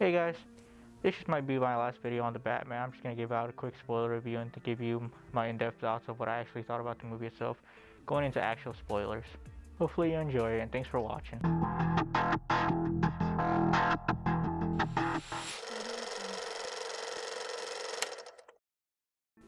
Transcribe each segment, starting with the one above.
Hey guys, this just might be my last video on the Batman. I'm just going to give out a quick spoiler review and to give you my in-depth thoughts of what I actually thought about the movie itself, going into actual spoilers. Hopefully you enjoy it, and thanks for watching.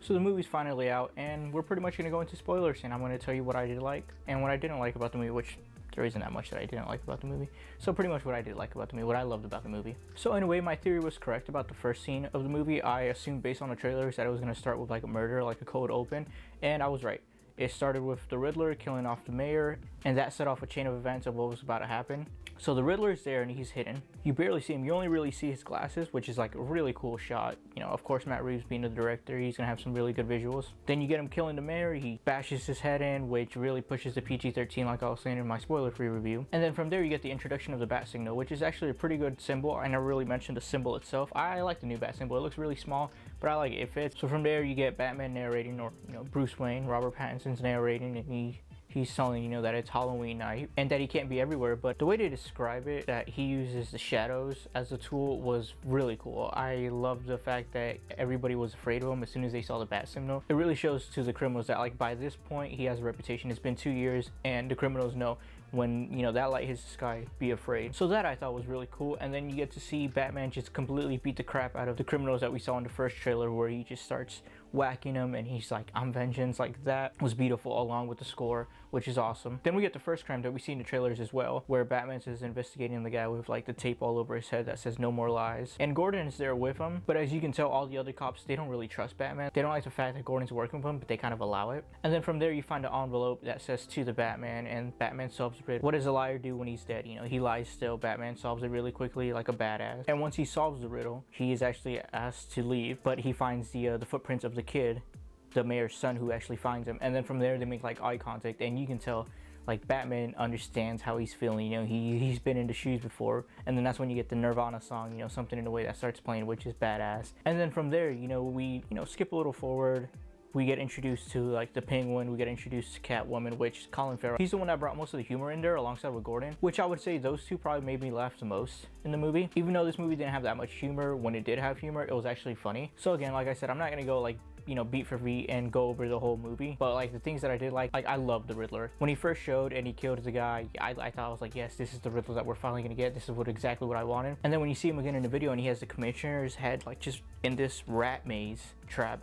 So the movie's finally out, and we're pretty much going to go into spoilers, and I'm going to tell you what I did like and what I didn't like about the movie, which there isn't that much that I didn't like about the movie. So pretty much what I did like about the movie, what I loved about the movie. So in a way, my theory was correct about the first scene of the movie. I assumed based on the trailers that it was going to start with like a murder, like a cold open, and I was right. It started with the Riddler killing off the mayor, and that set off a chain of events of what was about to happen. So the Riddler is there and he's hidden. You barely see him. You only really see his glasses, which is like a really cool shot. You know, of course, Matt Reeves being the director, he's gonna have some really good visuals. Then you get him killing the mayor. He bashes his head in, which really pushes the PG-13, like I was saying in my spoiler-free review. And then from there, you get the introduction of the bat signal, which is actually a pretty good symbol. I never really mentioned the symbol itself. I like the new bat symbol. It looks really small, but I like it. It fits. So from there, you get Batman narrating, or Bruce Wayne, Robert Pattinson's narrating, and he's telling that it's Halloween night and that he can't be everywhere. But the way to describe it, that he uses the shadows as a tool, was really cool. I love the fact that everybody was afraid of him as soon as they saw the bat signal. It really shows to the criminals that like by this point he has a reputation. It's been 2 years and the criminals know when that light hits the sky, be afraid. So that I thought was really cool. And then you get to see Batman just completely beat the crap out of the criminals that we saw in the first trailer, where he just starts whacking them and he's like, I'm vengeance. Like, that was beautiful, along with the score, which is awesome. Then we get the first crime that we see in the trailers as well, where Batman is investigating the guy with like the tape all over his head that says no more lies, and Gordon is there with him. But as you can tell, all the other cops, they don't really trust Batman. They don't like the fact that Gordon's working with him, but they kind of allow it. And then from there you find an envelope that says to the Batman, and Batman solves the riddle. What does a liar do when he's dead? He lies still. Batman solves it really quickly, like a badass. And once he solves the riddle, he is actually asked to leave, but he finds the footprints of the kid, the mayor's son, who actually finds him. And then from there they make like eye contact, and you can tell like Batman understands how he's feeling. He's been in the shoes before. And then that's when you get the Nirvana song, something in the way that starts playing, which is badass. And then from there, we skip a little forward. We get introduced to like the Penguin, we get introduced to Catwoman, which Colin Farrell, he's the one that brought most of the humor in there alongside with Gordon, which I would say those two probably made me laugh the most in the movie. Even though this movie didn't have that much humor, when it did have humor, it was actually funny. So again, like I said, I'm not gonna go like beat for beat and go over the whole movie, but like the things that I did like I loved the Riddler. When he first showed and he killed the guy, I thought, I was like, yes, this is the Riddler that we're finally gonna get. This is exactly what I wanted. And then when you see him again in the video and he has the commissioner's head like just in this rat maze trap,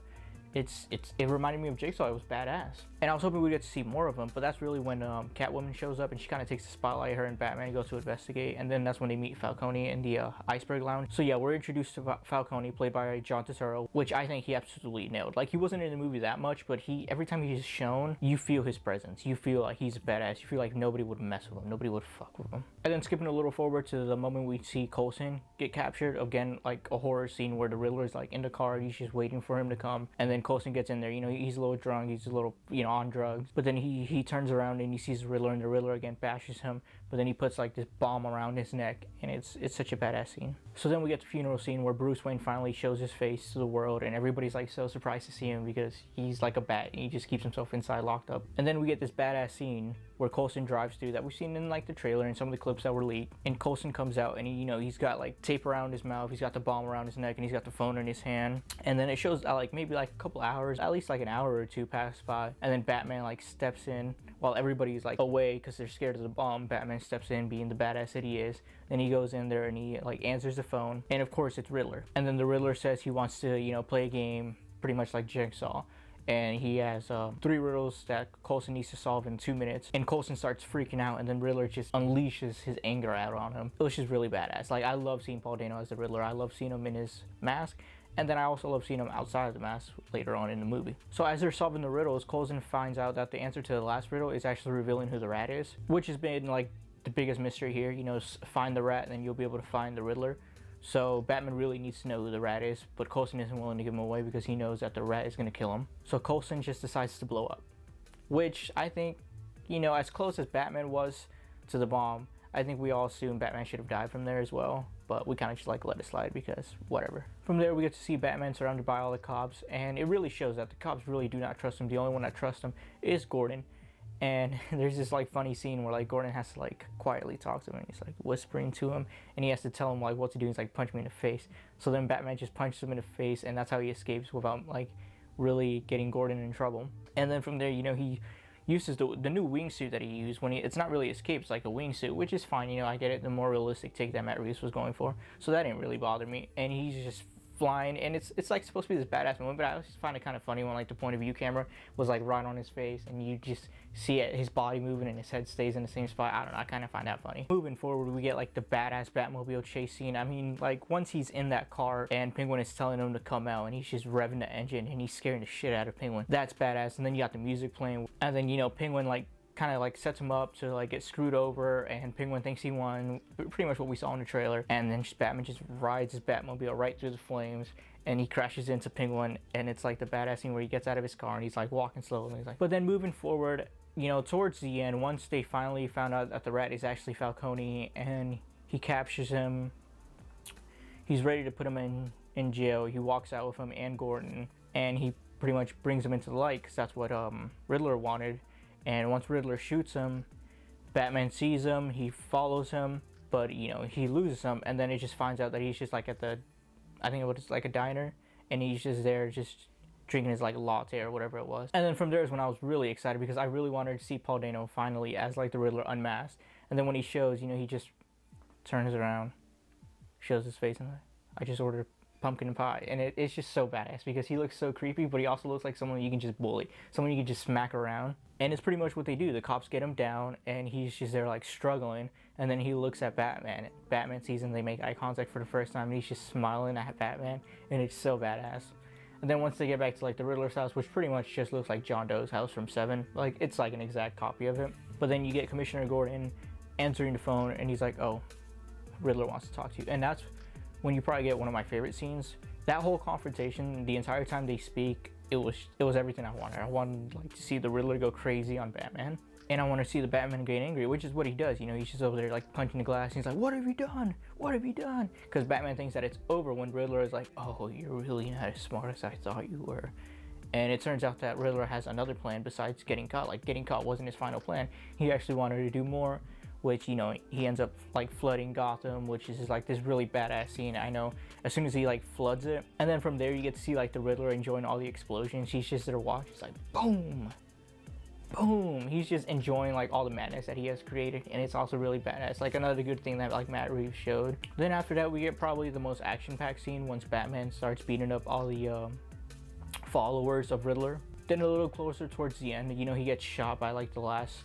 it reminded me of Jigsaw. It was badass. And I was hoping we'd get to see more of him, but that's really when Catwoman shows up and she kind of takes the spotlight. Her and Batman go to investigate, and then that's when they meet Falcone in the Iceberg Lounge. So yeah, we're introduced to Falcone, played by John Turturro, which I think he absolutely nailed. Like, he wasn't in the movie that much, but every time he's shown, you feel his presence. You feel like he's a badass. You feel like nobody would mess with him. Nobody would fuck with him. And then skipping a little forward to the moment we see Coulson get captured, again, like a horror scene where the Riddler is like in the car, he's just waiting for him to come, and then Coulson gets in there. He's a little drunk, he's a little on drugs, but then he turns around and he sees the Riddler, and the Riddler again bashes him, but then he puts like this bomb around his neck, and it's such a badass scene. So then we get the funeral scene where Bruce Wayne finally shows his face to the world, and everybody's like so surprised to see him because he's like a bat and he just keeps himself inside locked up. And then we get this badass scene where Coulson drives through that we've seen in like the trailer and some of the clips that were leaked, and Coulson comes out and he's got like tape around his mouth, he's got the bomb around his neck, and he's got the phone in his hand. And then it shows like maybe like a couple hours, at least like an hour or two pass by, and then Batman like steps in while everybody's like away because they're scared of the bomb. Batman steps in being the badass that he is. Then he goes in there and he like answers the phone, and of course it's Riddler. And then the Riddler says he wants to play a game pretty much like Jigsaw, and he has 3 riddles that Coulson needs to solve in 2 minutes, and Coulson starts freaking out, and then Riddler just unleashes his anger out on him. It was just really badass. Like, I love seeing Paul Dano as the Riddler. I love seeing him in his mask, and then I also love seeing him outside of the mask later on in the movie. So as they're solving the riddles, Coulson finds out that the answer to the last riddle is actually revealing who the rat is, which has been like the biggest mystery here. Find the rat and then you'll be able to find the Riddler. So Batman really needs to know who the rat is, but Coulson isn't willing to give him away because he knows that the rat is going to kill him. So Coulson just decides to blow up, which I think, as close as Batman was to the bomb, I think we all assumed Batman should have died from there as well, but we kind of just like let it slide because whatever. From there we get to see Batman surrounded by all the cops, and it really shows that the cops really do not trust him. The only one that trusts him is Gordon. And there's this like funny scene where like Gordon has to like quietly talk to him, and he's like whispering to him, and he has to tell him like what to do. He's like, punch me in the face. So then Batman just punches him in the face, and that's how he escapes without like really getting Gordon in trouble. And then from there, you know, he uses the new wingsuit that he used when it's not really escape, it's like a wingsuit, which is fine, you know, I get it, the more realistic take that Matt Reeves was going for, so that didn't really bother me. And he's just flying, and it's like supposed to be this badass moment, but I always find it kind of funny when like the point of view camera was like right on his face, and you just see it, his body moving and his head stays in the same spot. I don't know, I kind of find that funny. Moving forward, we get like the badass Batmobile chase scene. I mean, like once he's in that car and Penguin is telling him to come out, and he's just revving the engine and he's scaring the shit out of Penguin, that's badass. And then you got the music playing, and then, you know, Penguin like kind of like sets him up to like get screwed over, and Penguin thinks he won, pretty much what we saw in the trailer. And then Batman just rides his Batmobile right through the flames, and he crashes into Penguin, and it's like the badass scene where he gets out of his car and he's like walking slowly, and he's like, but then moving forward, you know, towards the end, once they finally found out that the rat is actually Falcone and he captures him, he's ready to put him in jail. He walks out with him and Gordon, and he pretty much brings him into the light, because that's what Riddler wanted. And once Riddler shoots him, Batman sees him, he follows him, but, you know, he loses him, and then it just finds out that he's just like at the, I think it was like a diner, and he's just there just drinking his like latte or whatever it was. And then from there is when I was really excited, because I really wanted to see Paul Dano finally as like the Riddler unmasked. And then when he shows, you know, he just turns around, shows his face, and I just ordered pumpkin pie. And it's just so badass, because he looks so creepy, but he also looks like someone you can just bully, someone you can just smack around. And it's pretty much what they do. The cops get him down, and he's just there like struggling, and then he looks at Batman. Batman sees him, they make eye contact for the first time, and he's just smiling at Batman, and it's so badass. And then once they get back to like the Riddler's house, which pretty much just looks like John Doe's house from Seven, like it's like an exact copy of it. But then you get Commissioner Gordon answering the phone, and he's like, oh, Riddler wants to talk to you. And that's when you probably get one of my favorite scenes. That whole confrontation, the entire time they speak, it was everything I wanted. I wanted like to see the Riddler go crazy on Batman, and I want to see the Batman get angry, which is what he does. You know, he's just over there like punching the glass, and he's like, what have you done? What have you done? Because Batman thinks that it's over when Riddler is like, oh, you're really not as smart as I thought you were. And it turns out that Riddler has another plan besides getting caught. Like, getting caught wasn't his final plan. He actually wanted to do more, which, you know, he ends up like flooding Gotham, which is like this really badass scene. I know, as soon as he like floods it, and then from there you get to see like the Riddler enjoying all the explosions. He's just there watching. It's like boom, boom. He's just enjoying like all the madness that he has created, and it's also really badass. Like another good thing that like Matt Reeves showed. Then after that, we get probably the most action-packed scene once Batman starts beating up all the followers of Riddler. Then a little closer towards the end, you know, he gets shot by like the last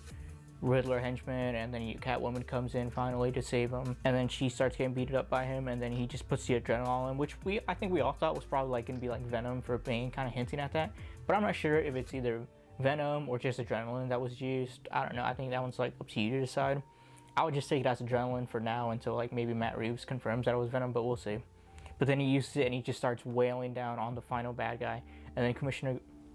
Riddler henchman, and then Catwoman comes in finally to save him, and then she starts getting beaten up by him, and then he just puts the adrenaline in, which I think we all thought was probably like gonna be like Venom for Bane, kind of hinting at that, but I'm not sure if it's either Venom or just adrenaline that was used. I don't know. I think that one's like up to you to decide. I would just take it as adrenaline for now until like maybe Matt Reeves confirms that it was Venom, but we'll see. But then he uses it and he just starts wailing down on the final bad guy, and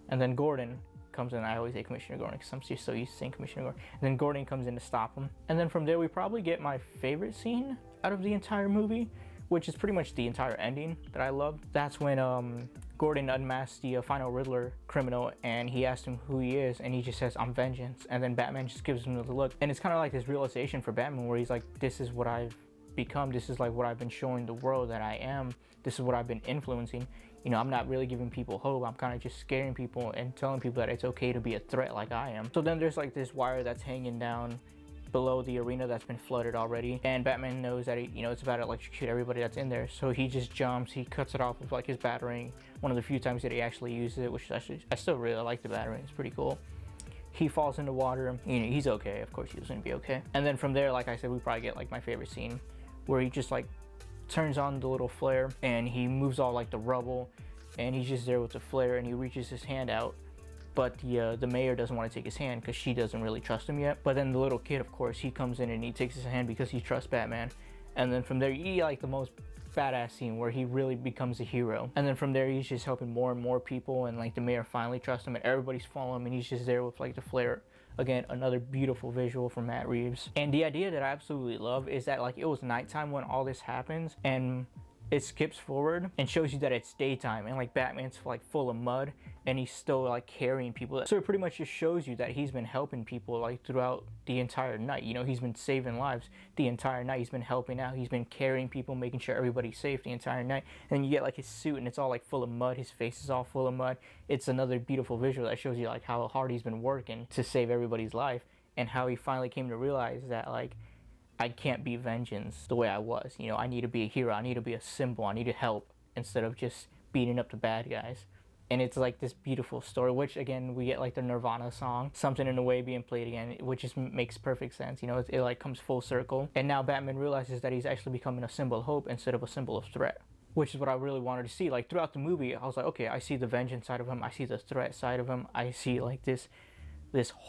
then Gordon comes in. I always say Commissioner Gordon because I'm just so used to saying Commissioner Gordon. And then Gordon comes in to stop him. And then from there, we probably get my favorite scene out of the entire movie, which is pretty much the entire ending that I love. That's when Gordon unmasks the final Riddler criminal, and he asks him who he is, and he just says, I'm vengeance. And then Batman just gives him the look. And it's kind of like this realization for Batman where he's like, this is what I've become. This is like what I've been showing the world that I am. This is what I've been influencing. You know, I'm not really giving people hope. I'm kind of just scaring people and telling people that it's okay to be a threat like I am. So then there's like this wire that's hanging down below the arena that's been flooded already, and Batman knows that it's about to electrocute everybody that's in there, so he just jumps, he cuts it off with like his batarang, one of the few times that he actually uses it, which actually, I still really like the batarang. It's pretty cool. He falls into water. You know, he's okay. Of course he's gonna be okay. And then from there, like I said, we probably get like my favorite scene where he just like turns on the little flare and he moves all like the rubble, and he's just there with the flare, and he reaches his hand out, but the mayor doesn't want to take his hand because she doesn't really trust him yet. But then the little kid, of course, he comes in and he takes his hand because he trusts Batman. And then from there, you get like the most badass scene where he really becomes a hero. And then from there, he's just helping more and more people, and like the mayor finally trusts him, and everybody's following him, and he's just there with like the flare. Again, another beautiful visual from Matt Reeves. And the idea that I absolutely love is that like it was nighttime when all this happens, and it skips forward and shows you that it's daytime and like Batman's like full of mud and he's still like carrying people. So it pretty much just shows you that he's been helping people like throughout the entire night. You know, he's been saving lives the entire night. He's been helping out. He's been carrying people, making sure everybody's safe the entire night. And then you get like his suit and it's all like full of mud. His face is all full of mud. It's another beautiful visual that shows you like how hard he's been working to save everybody's life and how he finally came to realize that like, I can't be vengeance the way I was. You know, I need to be a hero. I need to be a symbol. I need to help instead of just beating up the bad guys. And it's like this beautiful story, which again, we get like the Nirvana song, Something in the Way being played again, which just makes perfect sense. You know, it like comes full circle. And now Batman realizes that he's actually becoming a symbol of hope instead of a symbol of threat, which is what I really wanted to see. Like throughout the movie, I was like, okay, I see the vengeance side of him. I see the threat side of him. I see like this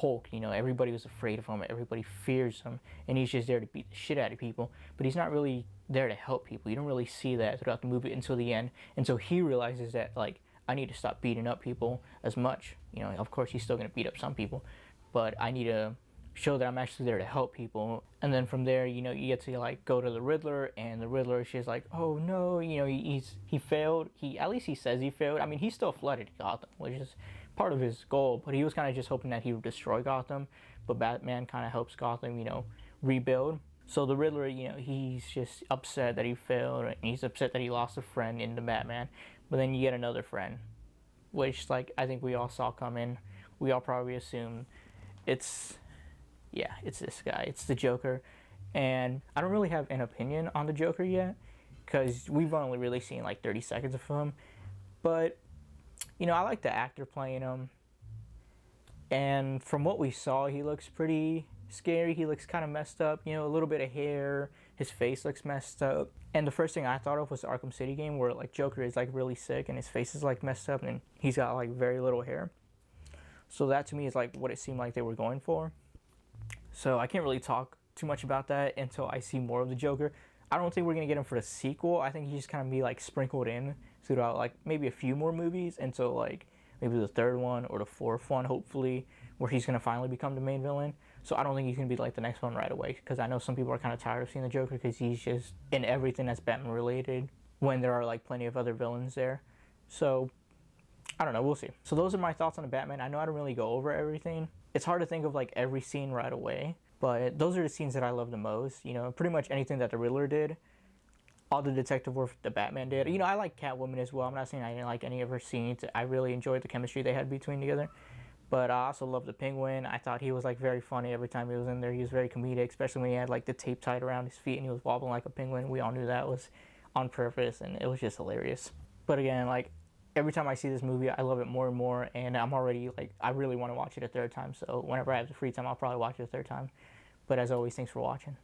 Hulk, you know, everybody was afraid of him, everybody fears him, and he's just there to beat the shit out of people, but he's not really there to help people. You don't really see that throughout the movie until the end, until he realizes that, like, I need to stop beating up people as much. You know, of course, he's still going to beat up some people, but I need to show that I'm actually there to help people. And then from there, you know, you get to, like, go to the Riddler, and the Riddler is just like, oh, no, you know, he failed. At least he says he failed. I mean, he still flooded Gotham, which is part of his goal, but he was kind of just hoping that he would destroy Gotham, but Batman kind of helps Gotham, you know, rebuild. So the Riddler, you know, he's just upset that he failed, and he's upset that he lost a friend in the Batman, but then you get another friend, which, like, I think we all saw coming. We all probably assumed it's this guy. It's the Joker, and I don't really have an opinion on the Joker yet, because we've only really seen, like, 30 seconds of him, but you know, I like the actor playing him, and from what we saw, he looks pretty scary. He looks kind of messed up, you know, a little bit of hair, his face looks messed up, and the first thing I thought of was the Arkham City game, where, like, Joker is, like, really sick, and his face is, like, messed up, and he's got, like, very little hair. So that, to me, is, like, what it seemed like they were going for. So I can't really talk too much about that until I see more of the Joker. I don't think we're going to get him for the sequel. I think he's just kind of be, like, sprinkled in throughout, like, maybe a few more movies until, like, maybe the third one or the fourth one, hopefully, where he's going to finally become the main villain. So I don't think he's going to be, like, the next one right away, because I know some people are kind of tired of seeing the Joker because he's just in everything that's Batman related when there are, like, plenty of other villains there. So I don't know. We'll see. So those are my thoughts on the Batman. I know I don't really go over everything. It's hard to think of, like, every scene right away, but those are the scenes that I love the most. You know, pretty much anything that the Riddler did, all the detective work the Batman did. You know, I like Catwoman as well. I'm not saying I didn't like any of her scenes. I really enjoyed the chemistry they had between together. But I also love the Penguin. I thought he was, like, very funny every time he was in there. He was very comedic, especially when he had, like, the tape tied around his feet and he was wobbling like a penguin. We all knew that was on purpose, and it was just hilarious. But again, like, every time I see this movie, I love it more and more, and I'm already, like, I really want to watch it a third time. So whenever I have the free time, I'll probably watch it a third time. But as always, thanks for watching.